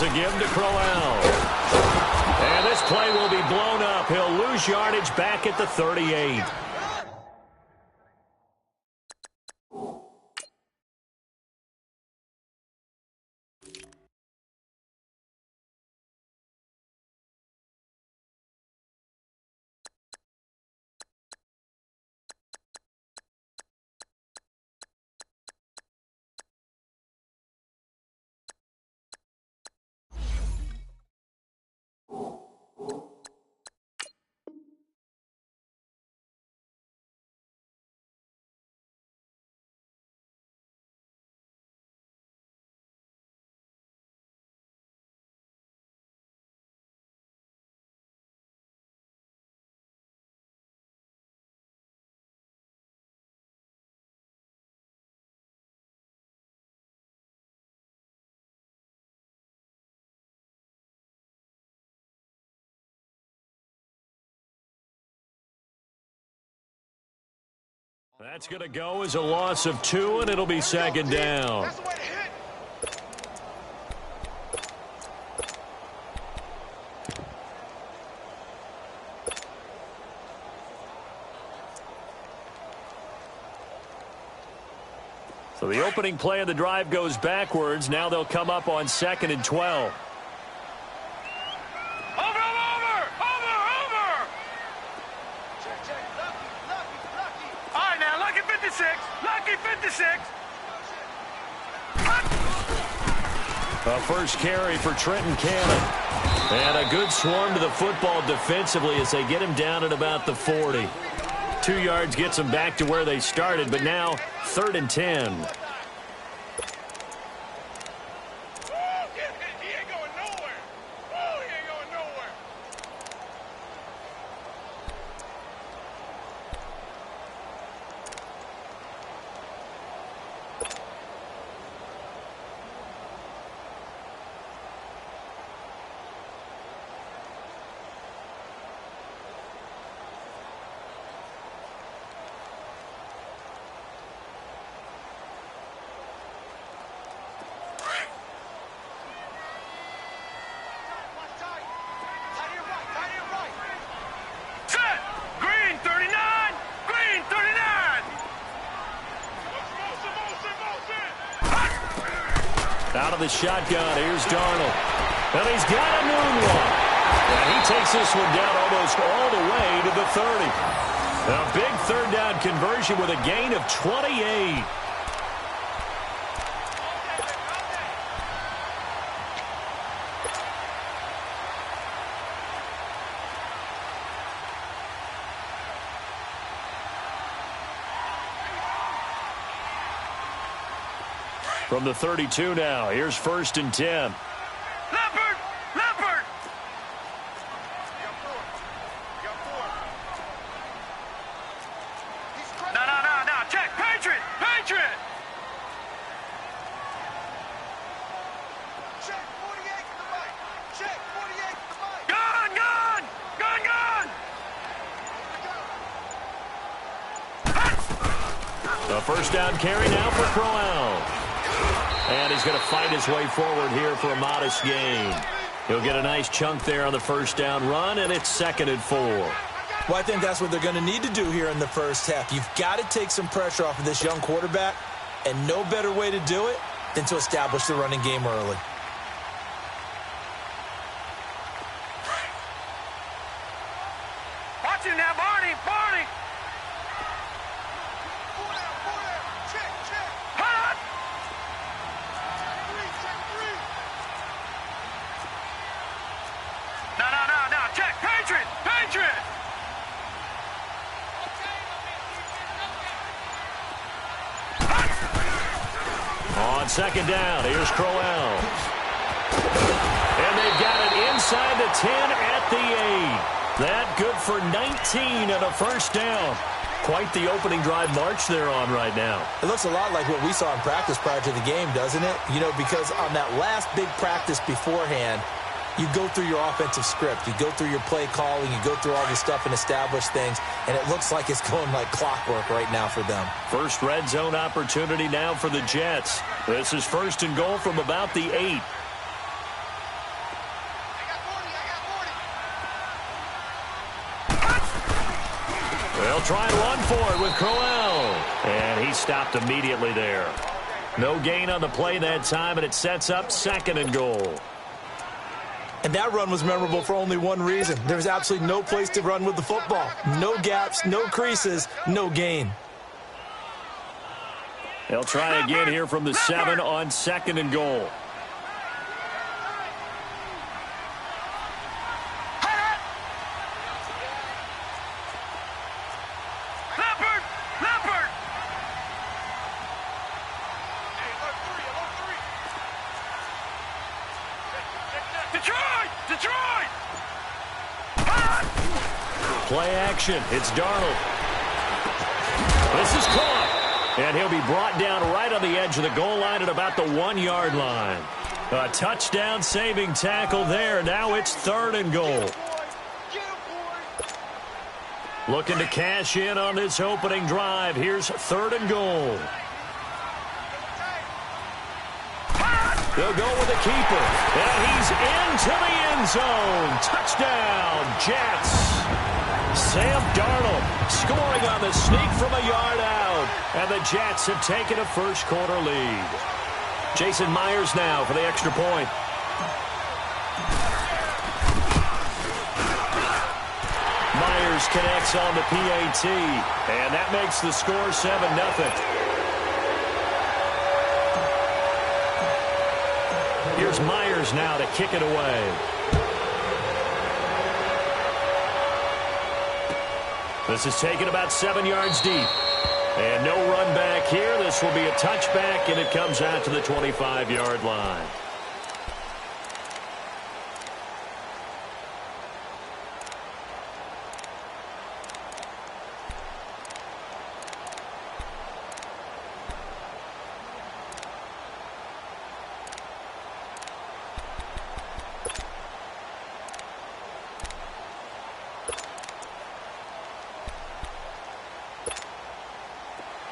a give to Crowell. And this play will be blown up. He'll lose yardage back at the 38. That's going to go as a loss of 2, and it'll be second down. So the opening play of the drive goes backwards. Now they'll come up on 2nd and 12. A first carry for Trenton Cannon. And a good swarm to the football defensively as they get him down at about the 40. 2 yards gets them back to where they started, but now 3rd and 10. Out of the shotgun, here's Darnold. And he's got a moonwalk. And he takes this one down almost all the way to the 30. A big third down conversion with a gain of 28. From the 32 now, here's 1st and 10. Leopard! Leopard! No. Check! Patriot! Patriot! Check 48 to the right! Check 48 to the right! Gun! The first down carry now for Crowell. And he's going to fight his way forward here for a modest gain. He'll get a nice chunk there on the first down run, and it's 2nd and 4. Well, I think that's what they're going to need to do here in the first half. You've got to take some pressure off of this young quarterback, and no better way to do it than to establish the running game early. Watch him now, Barney! Barney! No. Check! Patriot! Patriot! On 2nd down, here's Crowell. And they've got it inside the 10 at the 8. That good for 19 and a first down. Quite the opening drive march they're on right now. It looks a lot like what we saw in practice prior to the game, doesn't it? You know, because on that last big practice beforehand, you go through your offensive script. You go through your play calling. You go through all this stuff and establish things. And it looks like it's going like clockwork right now for them. First red zone opportunity now for the Jets. This is 1st and goal from about the 8. They'll try and run for it with Crowell. And he stopped immediately there. No gain on the play that time, and it sets up 2nd and goal. And that run was memorable for only one reason. There was absolutely no place to run with the football. No gaps, no creases, no gain. They'll try again here from the 7 on 2nd and goal. Play action. It's Darnold. This is caught. And he'll be brought down right on the edge of the goal line at about the 1-yard line. A touchdown saving tackle there. Now it's 3rd and goal. Looking to cash in on this opening drive. Here's 3rd and goal. They'll go with the keeper. And he's into the end zone. Touchdown, Jets. Sam Darnold scoring on the sneak from a yard out. And the Jets have taken a first-quarter lead. Jason Myers now for the extra point. Myers connects on the PAT. And that makes the score 7-0. Here's Myers now to kick it away. This is taken about 7 yards deep. And no run back here. This will be a touchback, and it comes out to the 25-yard line.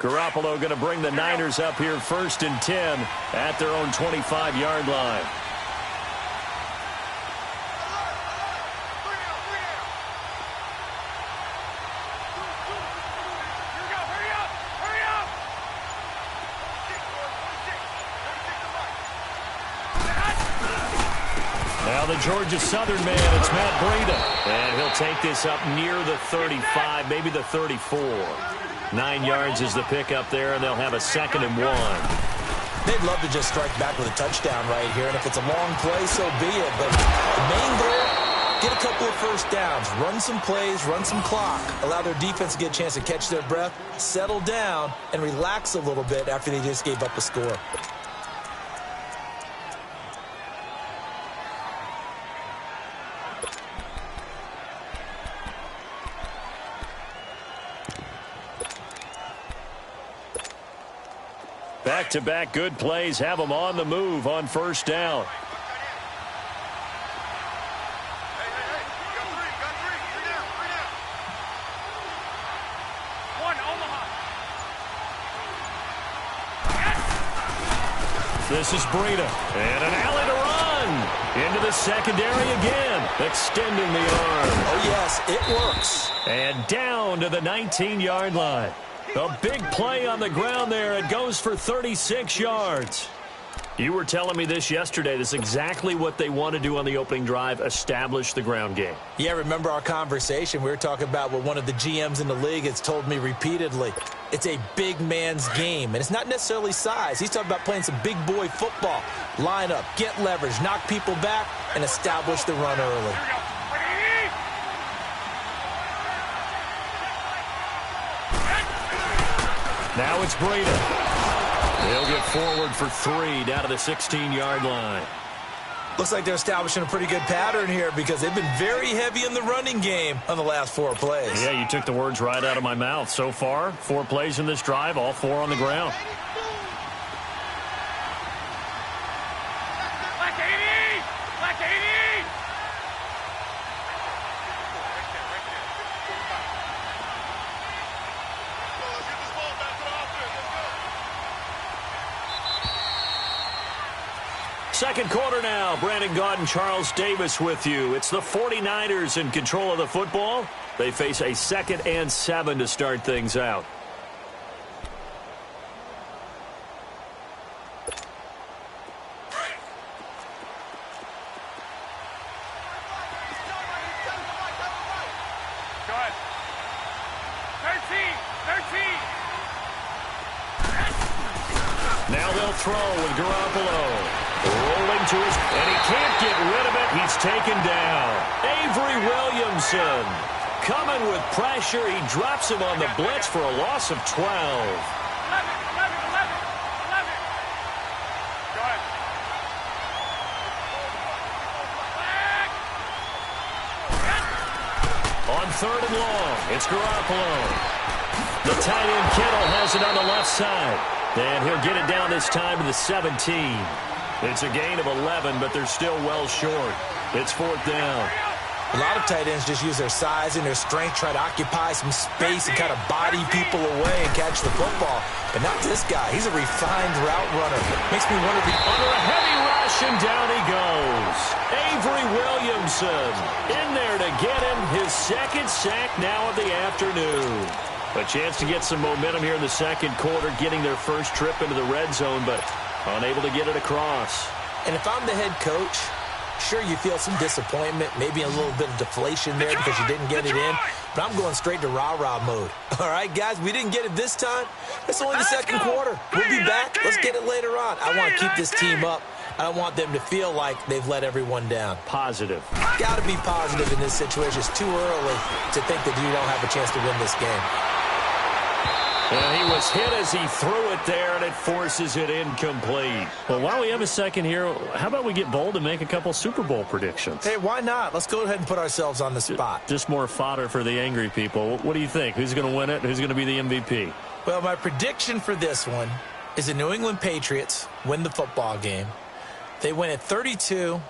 Garoppolo going to bring the Niners up here 1st and 10 at their own 25-yard line. Now the Georgia Southern man, it's Matt Deda. And he'll take this up near the 35, maybe the 34. 9 yards is the pickup there, and they'll have a 2nd and 1. They'd love to just strike back with a touchdown right here, and if it's a long play, so be it. But the main goal, get a couple of first downs, run some plays, run some clock, allow their defense to get a chance to catch their breath, settle down, and relax a little bit after they just gave up a score. Back-to-back good plays have them on the move on 1st down. This is Deda. And an alley to run. Into the secondary again. Extending the arm. Oh, yes, it works. And down to the 19-yard line. A big play on the ground there. It goes for 36 yards. You were telling me this yesterday. This is exactly what they want to do on the opening drive, establish the ground game. Yeah, remember our conversation? We were talking about what one of the GMs in the league has told me repeatedly. It's a big man's game, and it's not necessarily size. He's talking about playing some big boy football. Line up, get leverage, knock people back, and establish the run early. Now it's Deda. He'll get forward for 3 down to the 16-yard line. Looks like they're establishing a pretty good pattern here because they've been very heavy in the running game on the last 4 plays. Yeah, you took the words right out of my mouth. So far, 4 plays in this drive, all 4 on the ground. second quarter now. Brandon Gaudin, Charles Davis with you. It's the 49ers in control of the football. They face a 2nd and 7 to start things out. Now they'll throw with Garoppolo. Rolling to his, and he can't get rid of it. He's taken down. Avery Williamson coming with pressure. He drops him on the blitz for a loss of 12. 11. Go ahead. On 3rd and long, it's Garoppolo. The tight end Kittle has it on the left side. And he'll get it down this time to the 17. It's a gain of 11, but they're still well short. It's 4th down. A lot of tight ends just use their size and their strength, try to occupy some space and kind of body people away and catch the football. But not this guy. He's a refined route runner. Makes me wonder if he... Under a heavy rush, and down he goes. Avery Williamson in there to get him his 2nd sack now of the afternoon. A chance to get some momentum here in the second quarter, getting their first trip into the red zone, but unable to get it across. And if I'm the head coach, sure, you feel some disappointment, maybe a little bit of deflation there because you didn't get it in, but I'm going straight to rah-rah mode. All right, guys, we didn't get it this time. It's only the second quarter. We'll be back. Let's get it later on. I want to keep this team up. I don't want them to feel like they've let everyone down. Positive. Got to be positive in this situation. It's too early to think that you don't have a chance to win this game. And he was hit as he threw it there, and it forces it incomplete. Well, while we have a second here, how about we get bold and make a couple Super Bowl predictions? Hey, why not? Let's go ahead and put ourselves on the spot. Just more fodder for the angry people. What do you think? Who's going to win it? Who's going to be the MVP? Well, my prediction for this one is the New England Patriots win the football game. They win it 32-30.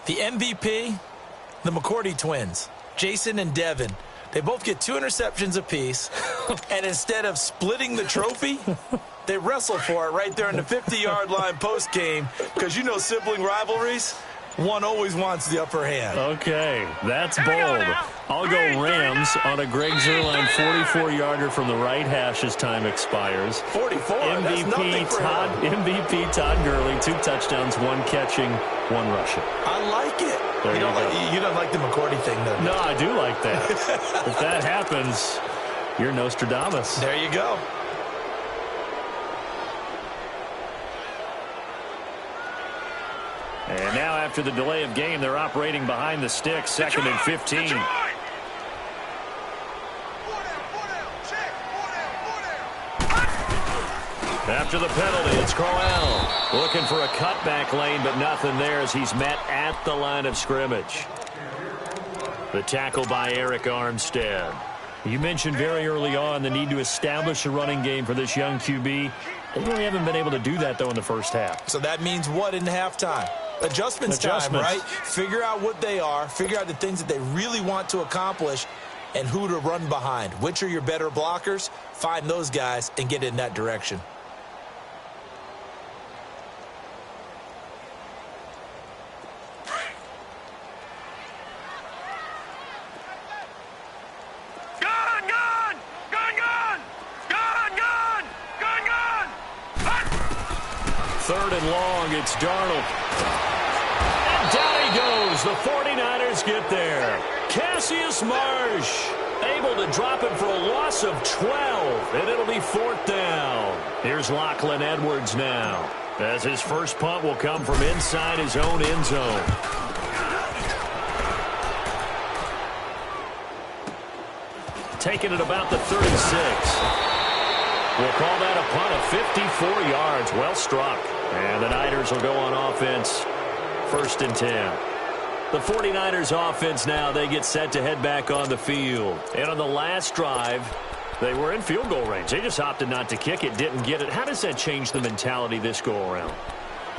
The MVP, the McCourty twins, Jason and Devin. They both get 2 interceptions apiece, and instead of splitting the trophy, they wrestle for it right there in the 50-yard line post-game because you know sibling rivalries, one always wants the upper hand. Okay, that's bold. I'll go Rams on a Greg Zuerlein 44-yarder from the right hash as time expires. 44, that's nothing for him. MVP Todd Gurley, 2 touchdowns, 1 catching, 1 rushing. I like it. You don't like the McCourty thing, though. No, I do like that. If that happens, you're Nostradamus. There you go. And now after the delay of game, they're operating behind the stick, 2nd and 15. After the penalty, it's Crowell looking for a cutback lane, but nothing there as he's met at the line of scrimmage. The tackle by Eric Armstead. You mentioned very early on the need to establish a running game for this young QB. They really haven't been able to do that, though, in the first half. So that means what in halftime? Adjustments time, right? Figure out what they are, figure out the things that they really want to accomplish, and who to run behind. Which are your better blockers? Find those guys and get in that direction. Third and long, it's Darnold. And down he goes. The 49ers get there. Cassius Marsh able to drop him for a loss of 12, and it'll be 4th down. Here's Lachlan Edwards now, as his first punt will come from inside his own end zone. Taking it about the 36. We'll call that a punt of 54 yards. Well struck. And the Niners will go on offense. 1st and 10. The 49ers offense now, they get set to head back on the field. And on the last drive, they were in field goal range. They just opted not to kick it, didn't get it. How does that change the mentality this go around?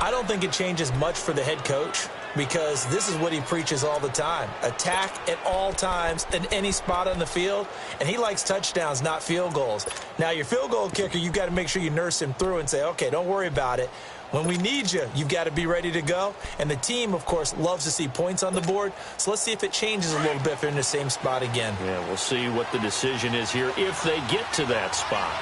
I don't think it changes much for the head coach because this is what he preaches all the time. Attack at all times in any spot on the field, and he likes touchdowns, not field goals. Now, your field goal kicker, you've got to make sure you nurse him through and say, okay, don't worry about it. When we need you, you've got to be ready to go. And the team, of course, loves to see points on the board. So let's see if it changes a little bit if they're in the same spot again. Yeah, we'll see what the decision is here if they get to that spot.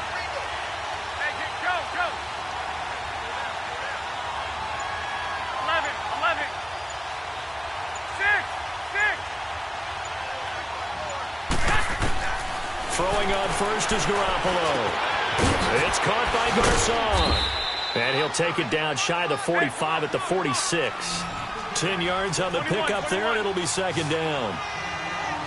Throwing on first is Garoppolo. It's caught by Garcon. And he'll take it down shy of the 45 at the 46. 10 yards on the pickup there, and it'll be second down.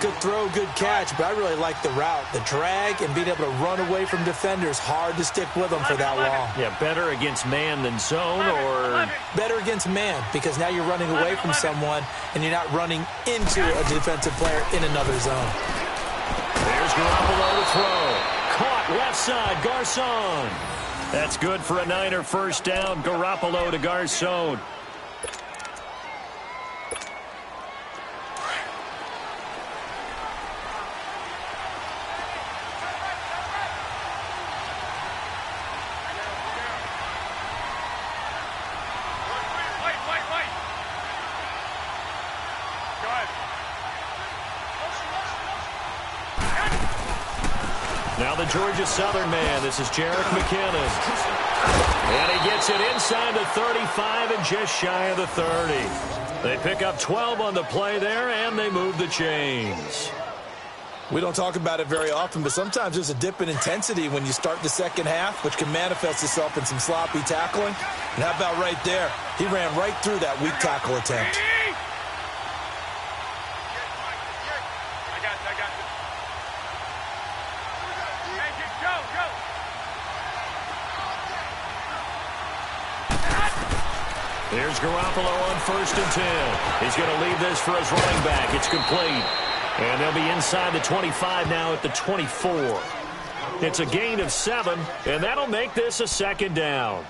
Good throw, good catch, but I really like the route. The drag and being able to run away from defenders, hard to stick with them for that long. Yeah, better against man than zone, or better against man, because now you're running away from someone and you're not running into a defensive player in another zone. There's Garoppolo to throw. Caught left side, Garcon. That's good for a Niner first down. Garoppolo to Garcon. Now the Georgia Southern man. This is Jerick McKinnon. And he gets it inside the 35 and just shy of the 30. They pick up 12 on the play there, and they move the chains. We don't talk about it very often, but sometimes there's a dip in intensity when you start the second half, which can manifest itself in some sloppy tackling. And how about right there? He ran right through that weak tackle attempt. Here's Garoppolo on 1st and 10. He's going to leave this for his running back. It's complete. And they'll be inside the 25 now at the 24. It's a gain of 7, and that'll make this a second down.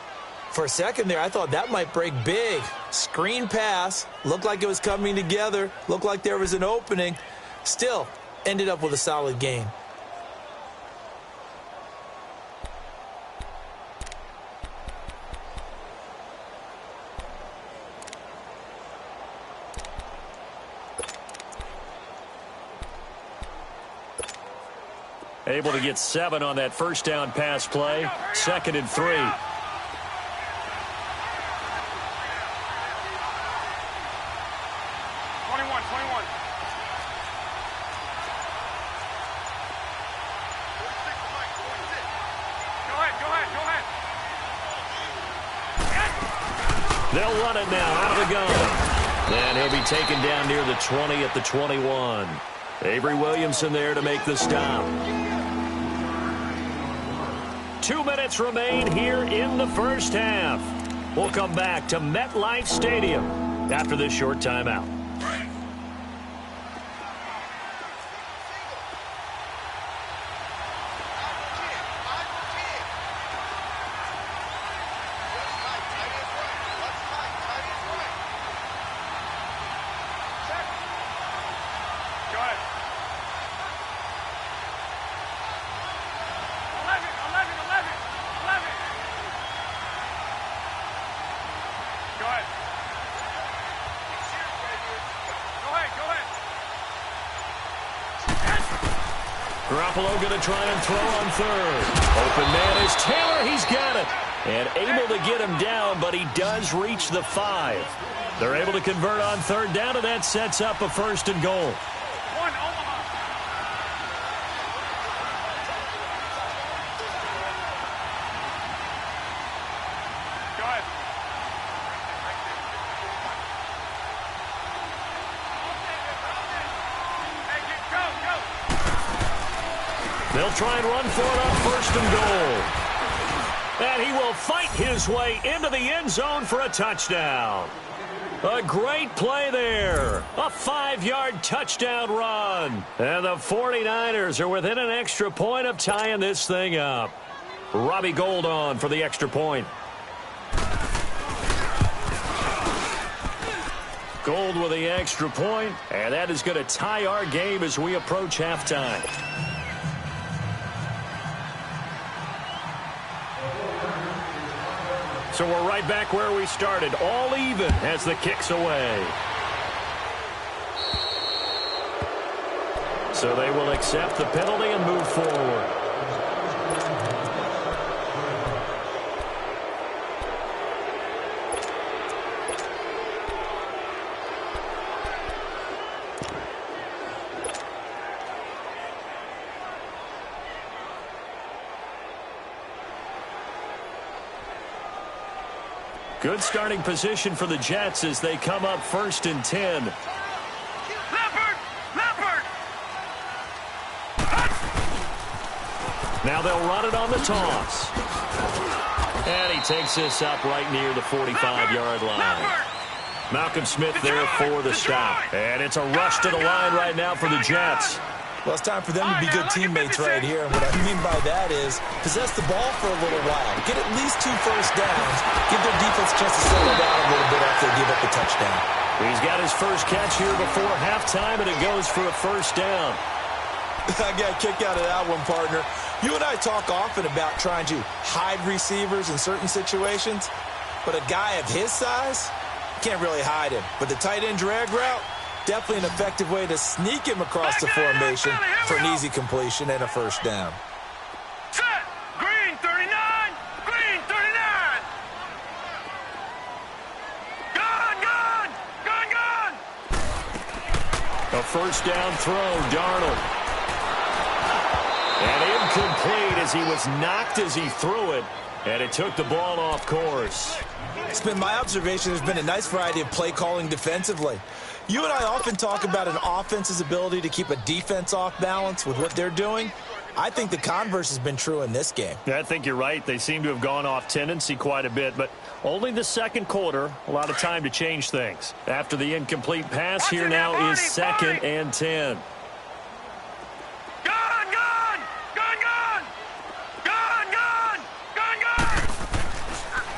For a second there, I thought that might break big. Screen pass. Looked like it was coming together. Looked like there was an opening. Still, ended up with a solid gain. Able to get 7 on that first down pass play. 2nd and 3. They'll run it now out of the gun. And he'll be taken down near the 20 at the 21. Avery Williamson there to make the stop. 2 minutes remain here in the first half. We'll come back to MetLife Stadium after this short timeout. Garoppolo going to try and throw on 3rd. Open man is Taylor. He's got it. And able to get him down, but he does reach the 5. They're able to convert on 3rd down, and that sets up a 1st and goal. They'll try and run for it on 1st and goal. And he will fight his way into the end zone for a touchdown. A great play there. A 5-yard touchdown run. And the 49ers are within an extra point of tying this thing up. Robbie Gould on for the extra point. Gould with the extra point, and that is going to tie our game as we approach halftime. So we're right back where we started, all even as the kick's away. So they will accept the penalty and move forward. Good starting position for the Jets as they come up 1st and 10. Now they'll run it on the toss. And he takes this up right near the 45-yard line. Malcolm Smith there for the stop. And it's a rush to the line right now for the Jets. Well, it's time for them to be good teammates right here. And what I mean by that is possess the ball for a little while. Get at least 2 first downs. Give their defense a chance to settle down a little bit after they give up the touchdown. He's got his first catch here before halftime, and it goes for a first down. I got a kick out of that one, partner. You and I talk often about trying to hide receivers in certain situations, but a guy of his size can't really hide him. But the tight end drag route, definitely an effective way to sneak him across the formation for an easy completion and a first down. Set. Green 39. Green 39. Gone. A first down throw, Darnold. And incomplete as he was knocked as he threw it, and it took the ball off course. It's been my observation there's been a nice variety of play calling defensively. You and I often talk about an offense's ability to keep a defense off balance with what they're doing. I think the converse has been true in this game. Yeah, I think you're right. They seem to have gone off tendency quite a bit, but only the second quarter, a lot of time to change things. After the incomplete pass, here now is 2nd and 10.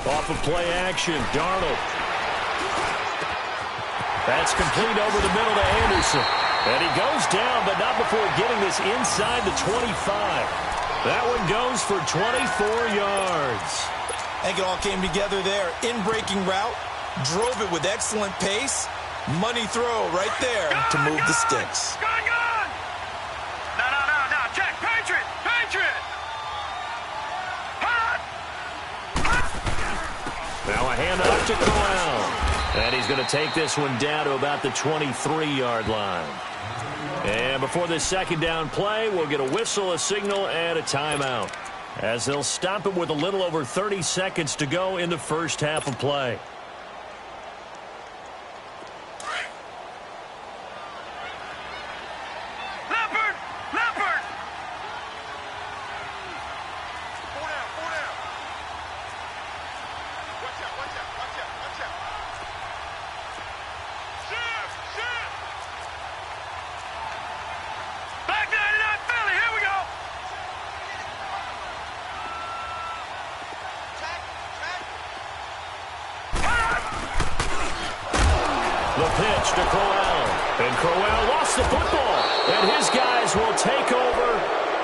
Off of play action, Darnold. That's complete over the middle to Anderson. And he goes down, but not before getting this inside the 25. That one goes for 24 yards. I think it all came together there. In-breaking route, drove it with excellent pace. Money throw right there to move the sticks. No. Check. Patriot. Now a handoff to Corral. And he's going to take this one down to about the 23-yard line. And before this second down play, we'll get a whistle, a signal, and a timeout, as they'll stop it with a little over 30 seconds to go in the first half of play. The pitch to Crowell. And Crowell lost the football. And his guys will take over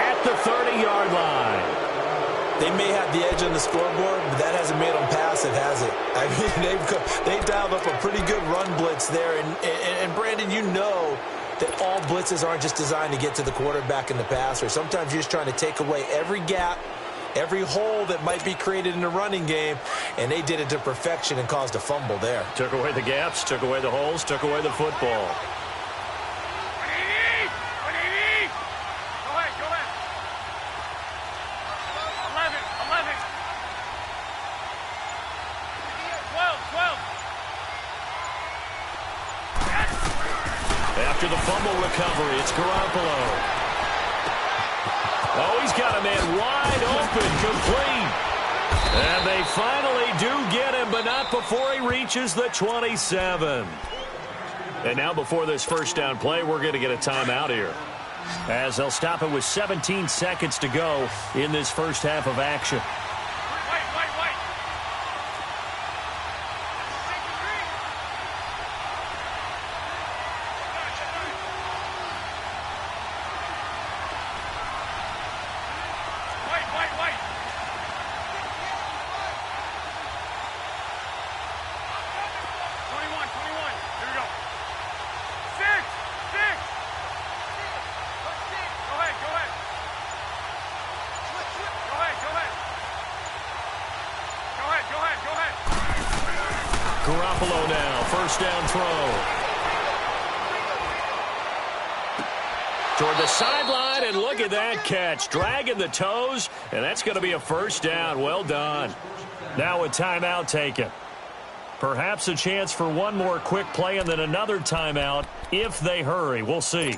at the 30-yard line. They may have the edge on the scoreboard, but that hasn't made them passive, has it? I mean, they've dialed up a pretty good run blitz there. And Brandon, you know that all blitzes aren't just designed to get to the quarterback and the passer. Sometimes you're just trying to take away every gap, every hole that might be created in the running game, and they did it to perfection and caused a fumble there. Took away the gaps, took away the holes, took away the football. After the fumble recovery, it's Garoppolo. Oh, he's got a man wide open, complete. And they finally do get him, but not before he reaches the 27. And now before this first down play, we're going to get a timeout here, as they'll stop it with 17 seconds to go in this first half of action. Buffalo now. First down throw. Toward the sideline, and look at that catch. Dragging the toes, and that's going to be a first down. Well done. Now a timeout taken. Perhaps a chance for one more quick play and then another timeout if they hurry. We'll see.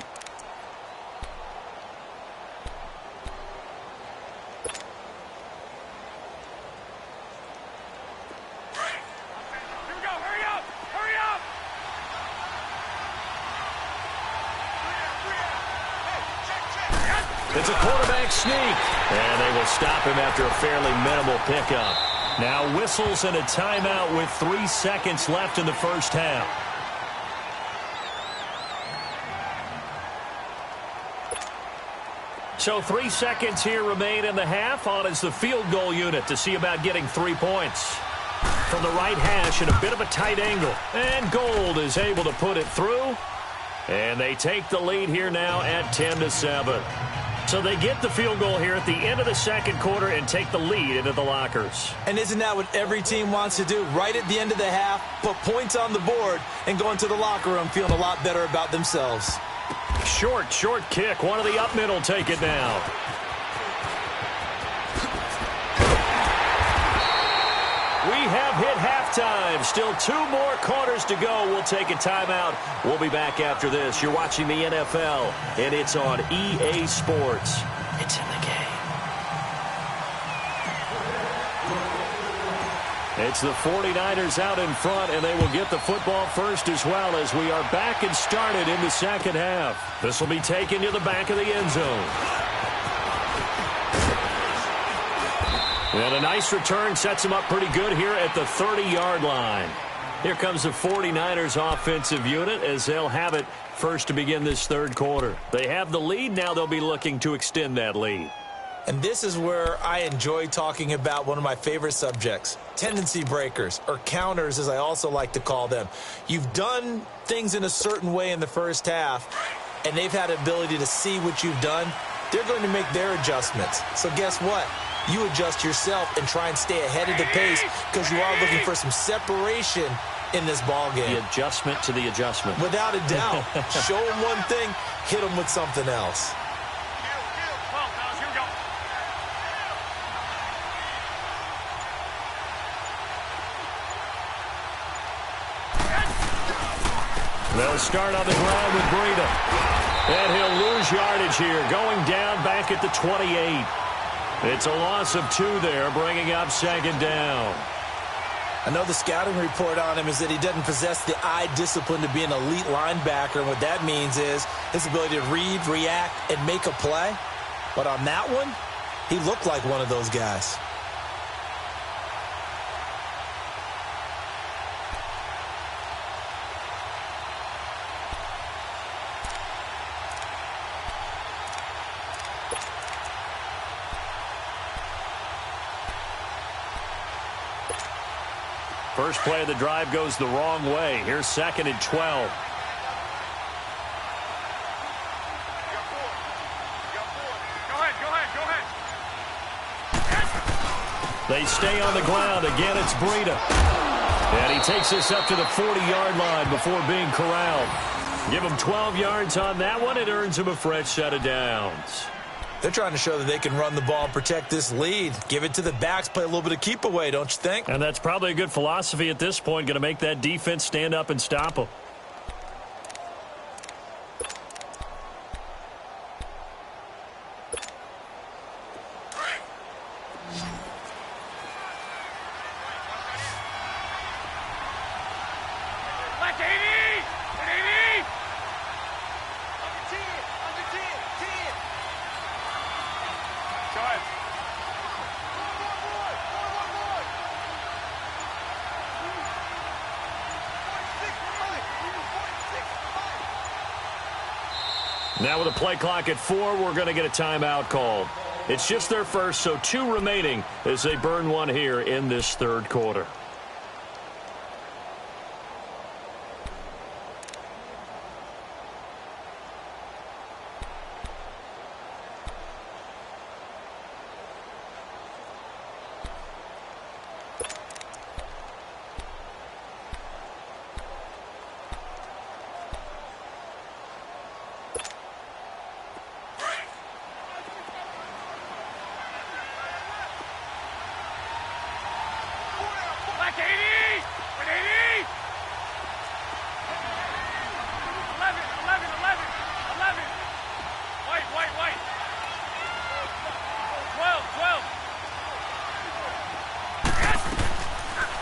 It's a quarterback sneak, and they will stop him after a fairly minimal pickup. Now whistles and a timeout with 3 seconds left in the first half. So 3 seconds here remain in the half. On is the field goal unit to see about getting 3 points. From the right hash in a bit of a tight angle. And Gold is able to put it through. And they take the lead here now at 10-7. So they get the field goal here at the end of the second quarter and take the lead into the lockers. And isn't that what every team wants to do? Right at the end of the half, put points on the board, and go into the locker room feeling a lot better about themselves. Short kick. One of the up middle take it now. We have hit halftime. Still 2 more quarters to go. We'll take a timeout. We'll be back after this. You're watching the NFL, and it's on EA Sports. It's in the game. It's the 49ers out in front, and they will get the football first as well as we are back and started in the second half. This will be taken to the back of the end zone. And a nice return sets him up pretty good here at the 30-yard line. Here comes the 49ers offensive unit as they'll have it first to begin this third quarter. They have the lead. Now they'll be looking to extend that lead. And this is where I enjoy talking about one of my favorite subjects, tendency breakers, or counters as I also like to call them. You've done things in a certain way in the first half, and they've had the ability to see what you've done. They're going to make their adjustments. So guess what? You adjust yourself and try and stay ahead of the pace because you are looking for some separation in this ball game. The adjustment to the adjustment. Without a doubt. Show them one thing, hit them with something else. They'll start on the ground with Deda. And he'll lose yardage here, going down back at the 28. It's a loss of 2 there, bringing up second down. I know the scouting report on him is that he doesn't possess the eye discipline to be an elite linebacker. And what that means is his ability to read, react, and make a play. But on that one, he looked like one of those guys. First play of the drive goes the wrong way. Here's 2nd and 12. They stay on the ground. Again, it's Deda. And he takes this up to the 40-yard line before being corralled. Give him 12 yards on that one. It earns him a fresh set of downs. They're trying to show that they can run the ball and protect this lead. Give it to the backs, play a little bit of keep away, don't you think? And that's probably a good philosophy at this point, going to make that defense stand up and stop them. Now with a play clock at 4, we're going to get a timeout called. It's just their first, so 2 remaining as they burn one here in this third quarter.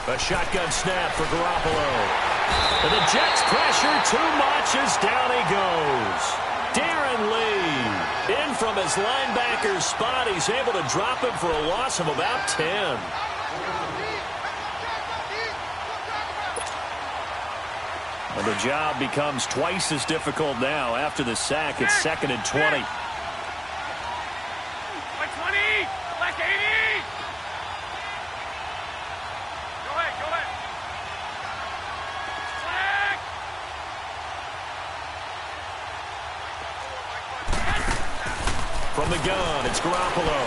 A shotgun snap for Garoppolo. And the Jets pressure too much as down he goes. Darren Lee in from his linebacker's spot. He's able to drop him for a loss of about 10. And the job becomes twice as difficult now after the sack. It's 2nd and 20. From the gun, it's Garoppolo.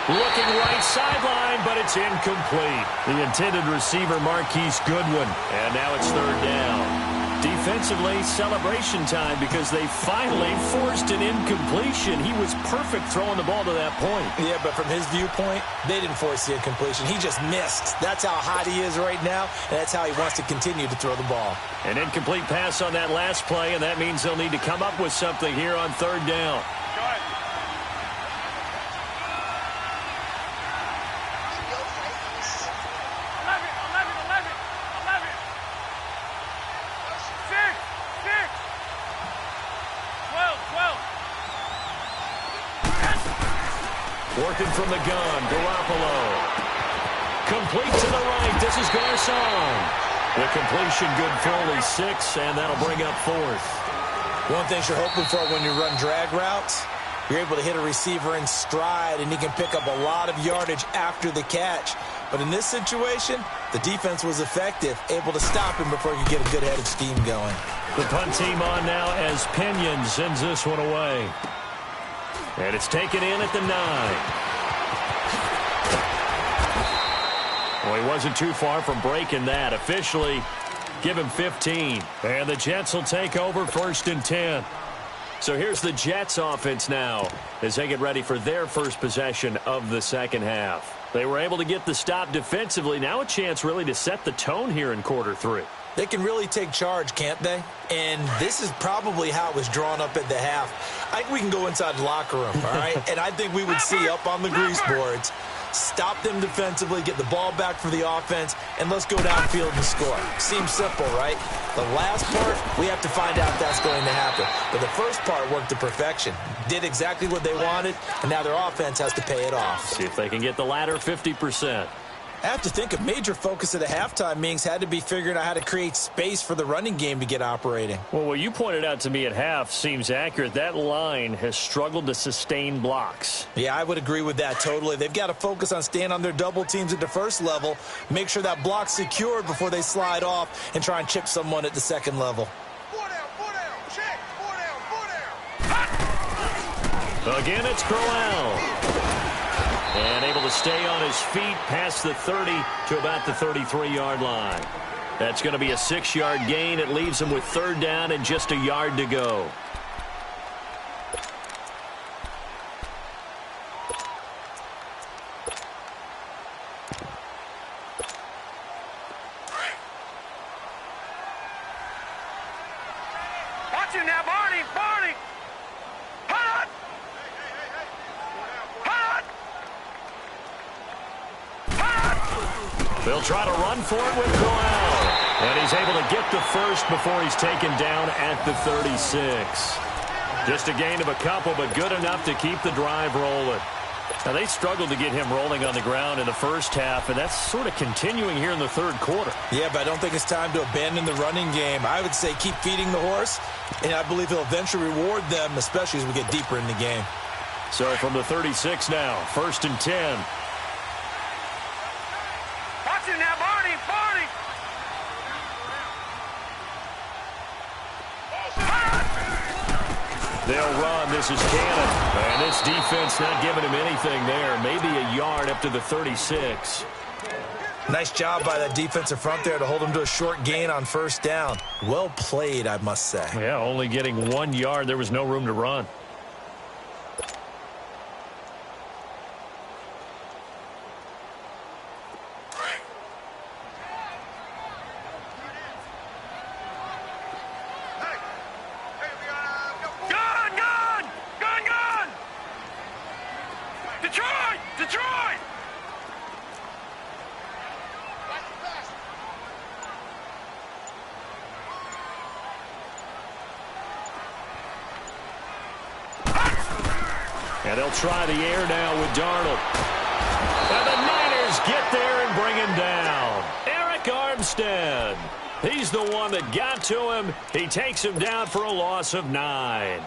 Looking right sideline, but it's incomplete. The intended receiver, Marquise Goodwin. And now it's 3rd down. Defensively, celebration time because they finally forced an incompletion. He was perfect throwing the ball to that point. Yeah, but from his viewpoint, they didn't force the incompletion. He just missed. That's how hot he is right now, and that's how he wants to continue to throw the ball. An incomplete pass on that last play, and that means they'll need to come up with something here on 3rd down. Working from the gun, Garoppolo. Complete to the right. This is Garcon. The completion good for only 6, and that'll bring up 4th. One thing you're hoping for when you run drag routes, you're able to hit a receiver in stride, and he can pick up a lot of yardage after the catch. But in this situation, the defense was effective, able to stop him before he could get a good head of steam going. The punt team on now as Pinion sends this one away. And it's taken in at the 9. Well, he wasn't too far from breaking that. Officially, give him 15. And the Jets will take over 1st and 10. So here's the Jets offense now as they get ready for their first possession of the second half. They were able to get the stop defensively. Now a chance really to set the tone here in quarter 3. They can really take charge, can't they? And this is probably how it was drawn up at the half. I think we can go inside the locker room, all right? And I think we would see up on the grease boards, stop them defensively, get the ball back for the offense, and let's go downfield and score. Seems simple, right? The last part, we have to find out if that's going to happen. But the first part worked to perfection. Did exactly what they wanted, and now their offense has to pay it off. See if they can get the latter 50%. I have to think a major focus of the halftime meetings had to be figuring out how to create space for the running game to get operating. Well, what you pointed out to me at half seems accurate. That line has struggled to sustain blocks. Yeah, I would agree with that totally. They've got to focus on staying on their double teams at the first level, make sure that block's secured before they slide off and try and chip someone at the second level. 4 down, check, 4 down. Again, it's Crowell. And able to stay on his feet past the 30 to about the 33-yard line. That's going to be a 6-yard gain. It leaves him with 3rd down and just a yard to go. Watch him now, Barney! Hot! They'll try to run for it with Crowell. And he's able to get the first before he's taken down at the 36. Just a gain of a couple, but good enough to keep the drive rolling. Now, they struggled to get him rolling on the ground in the first half, and that's sort of continuing here in the 3rd quarter. Yeah, but I don't think it's time to abandon the running game. I would say keep feeding the horse, and I believe he'll eventually reward them, especially as we get deeper in the game. So from the 36 now, 1st and 10. Watch him now, Barney! They'll run. This is Cannon. And this defense not giving him anything there. Maybe a yard up to the 36. Nice job by that defensive front there to hold him to a short gain on 1st down. Well played, I must say. Yeah, only getting 1 yard. There was no room to run. And they'll try the air now with Darnold. And the Niners get there and bring him down. Eric Armstead. He's the one that got to him. He takes him down for a loss of 9.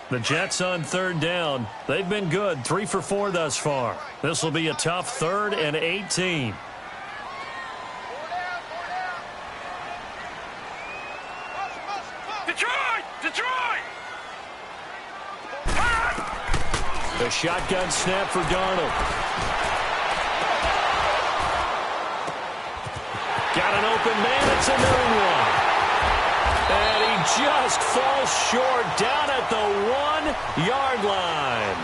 The Jets on third down. They've been good, 3 for 4 thus far. This will be a tough 3rd and 18. Detroit! The shotgun snap for Darnold. Got an open man. It's a new one. And he just falls short down at the 1-yard line.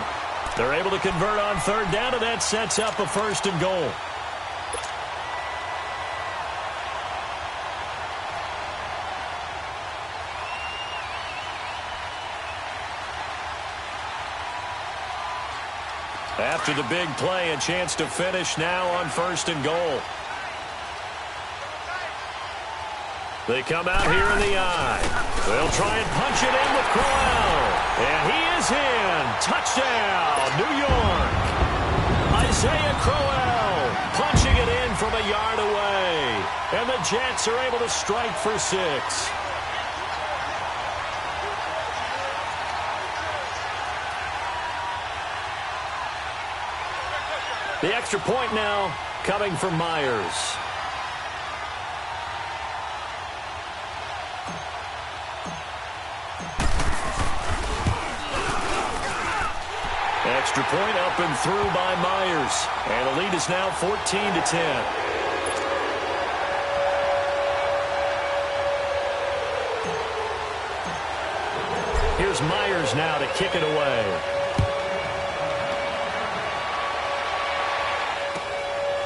They're able to convert on third down, and that sets up a 1st and goal. After the big play, a chance to finish now on 1st and goal. They come out here in the eye. They'll try and punch it in with Crowell. And he is in. Touchdown, New York. Isaiah Crowell punching it in from a yard away. And the Jets are able to strike for 6. The extra point now coming from Myers. Extra point up and through by Myers. And the lead is now 14-10. Here's Myers now to kick it away.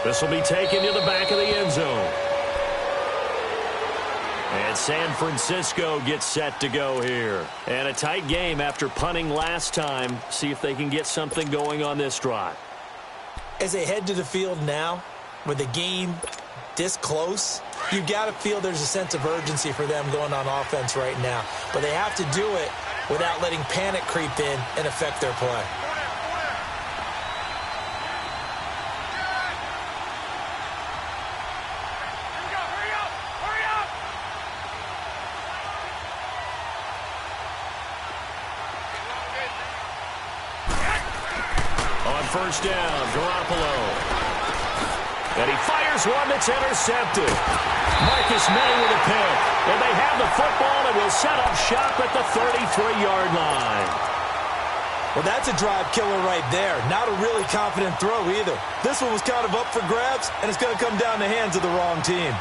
This will be taken to the back of the end zone. And San Francisco gets set to go here. And a tight game after punting last time. See if they can get something going on this drive. As they head to the field now, with the game this close, you've got to feel there's a sense of urgency for them going on offense right now. But they have to do it without letting panic creep in and affect their play. First down, Garoppolo. And he fires one that's intercepted. Marcus May with a pick. And they have the football and will set up shop at the 33-yard line. Well, that's a drive killer right there. Not a really confident throw either. This one was kind of up for grabs, and it's going to come down the hands of the wrong team.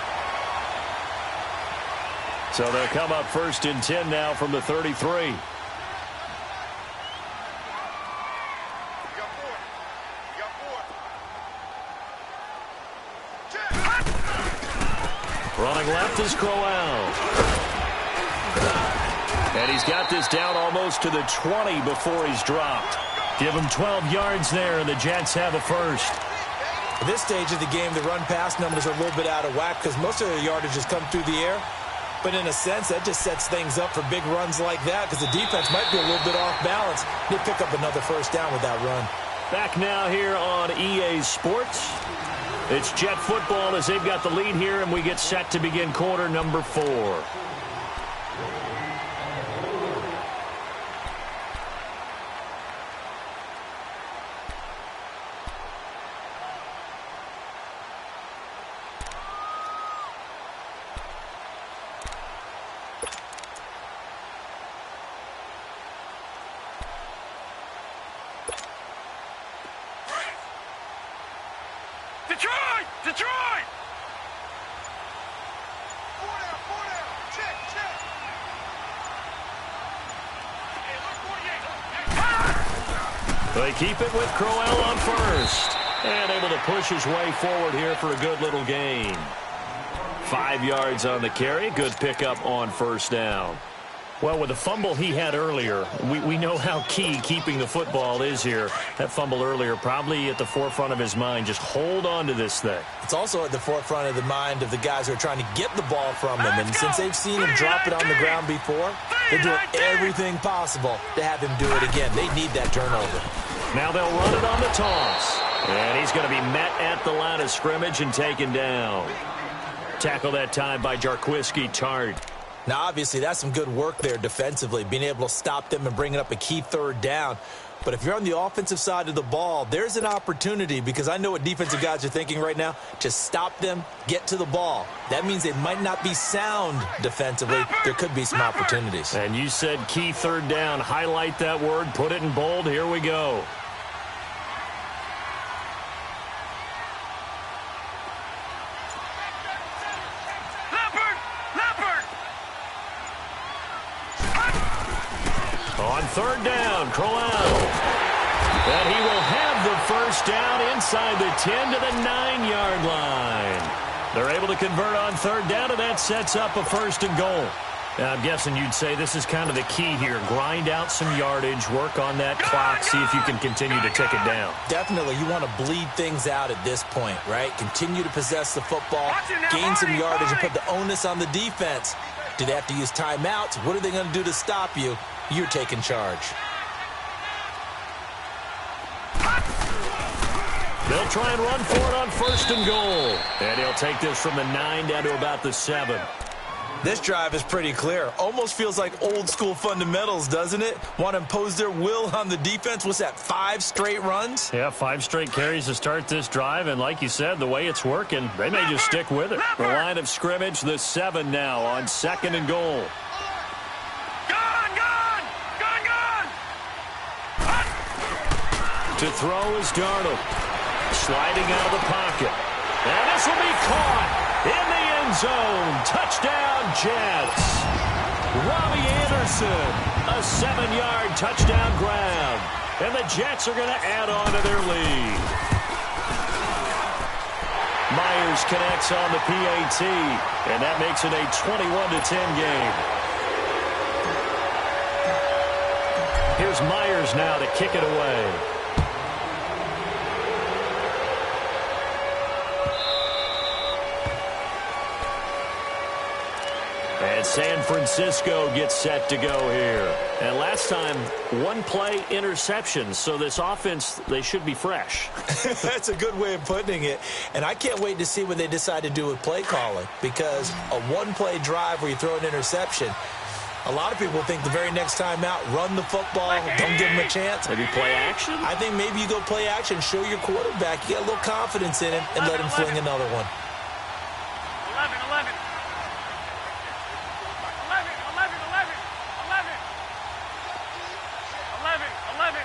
So they'll come up 1st and 10 now from the 33. Running left is Crowell. And he's got this down almost to the 20 before he's dropped. Give him 12 yards there, and the Jets have a 1st. At this stage of the game, the run-pass numbers are a little bit out of whack because most of their yardage has come through the air. But in a sense, that just sets things up for big runs like that because the defense might be a little bit off balance. They pick up another 1st down with that run. Back now here on EA Sports. It's Jet football as they've got the lead here, and we get set to begin quarter number 4. Detroit! 4 down. Check. They keep it with Crowell on 1st. And able to push his way forward here for a good little gain. 5 yards on the carry. Good pickup on 1st down. Well, with the fumble he had earlier, we know how key keeping the football is here. That fumble earlier probably at the forefront of his mind. Just hold on to this thing. It's also at the forefront of the mind of the guys who are trying to get the ball from him. And since they've seen him drop it on the ground before, they're doing everything possible to have him do it again. They need that turnover. Now they'll run it on the toss. And he's going to be met at the line of scrimmage and taken down. Tackle that time by Jarquiski Tart. Now, obviously, that's some good work there defensively, being able to stop them and bringing up a key third down. But if you're on the offensive side of the ball, there's an opportunity, because I know what defensive guys are thinking right now. Just stop them, get to the ball. That means they might not be sound defensively. There could be some opportunities. And you said key third down. Highlight that word, put it in bold. Here we go. On third down, Crowell. And he will have the first down inside the 10 to the 9-yard line. They're able to convert on third down, and that sets up a first and goal. Now, I'm guessing you'd say this is kind of the key here. Grind out some yardage, work on that clock, see if you can continue to tick it down. Definitely, you want to bleed things out at this point, right? Continue to possess the football, gain some yardage, and put the onus on the defense. Do they have to use timeouts? What are they going to do to stop you? You're taking charge. They'll try and run for it on first and goal. And he'll take this from the 9 down to about the 7. This drive is pretty clear. Almost feels like old school fundamentals, doesn't it? Want to impose their will on the defense. What's that, 5 straight runs? Yeah, 5 straight carries to start this drive. And like you said, the way it's working, they may just stick with it. The line of scrimmage, the 7 now on second and goal. To throw is Darnold. Sliding out of the pocket. And this will be caught in the end zone. Touchdown, Jets. Robbie Anderson, a 7-yard touchdown grab. And the Jets are going to add on to their lead. Myers connects on the PAT. And that makes it a 21-10 game. Here's Myers now to kick it away. And San Francisco gets set to go here. And last time, 1-play interception. So this offense, they should be fresh. That's a good way of putting it. And I can't wait to see what they decide to do with play calling. Because a 1-play drive where you throw an interception, a lot of people think the very next time out, run the football, don't give them a chance. Maybe play action? I think maybe you go play action, show your quarterback, you get a little confidence in him, and let him fling another one. 11.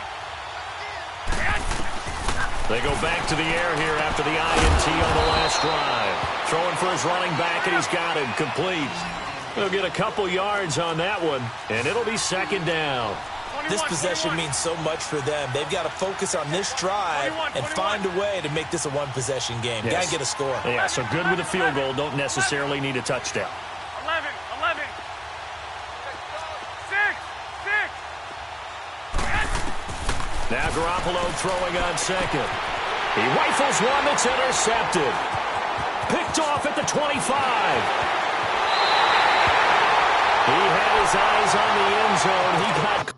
They go back to the air here after the INT on the last drive. Throwing for his running back, and he's got it complete. He'll get a couple yards on that one, and it'll be second down. This possession means so much for them. They've got to focus on this drive and find a way to make this a one-possession game. Yes. Got to get a score. Yeah, so good with a field goal. Don't necessarily need a touchdown. 11. 6. Now Garoppolo throwing on second. He rifles one that's intercepted. Picked off at the 25. He had his eyes on the end zone. He got...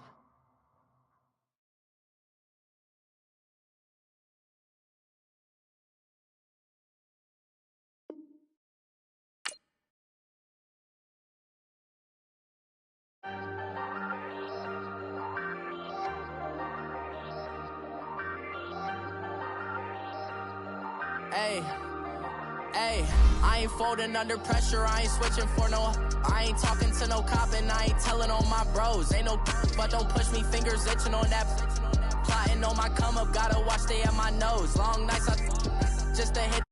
Hey, I ain't folding under pressure, I ain't switching for no. I ain't talking to no cop and I ain't telling on my bros. Ain't no but don't push me, fingers itching on that. Plotting on my come up, gotta watch they at my nose. Long nights, I just to hit.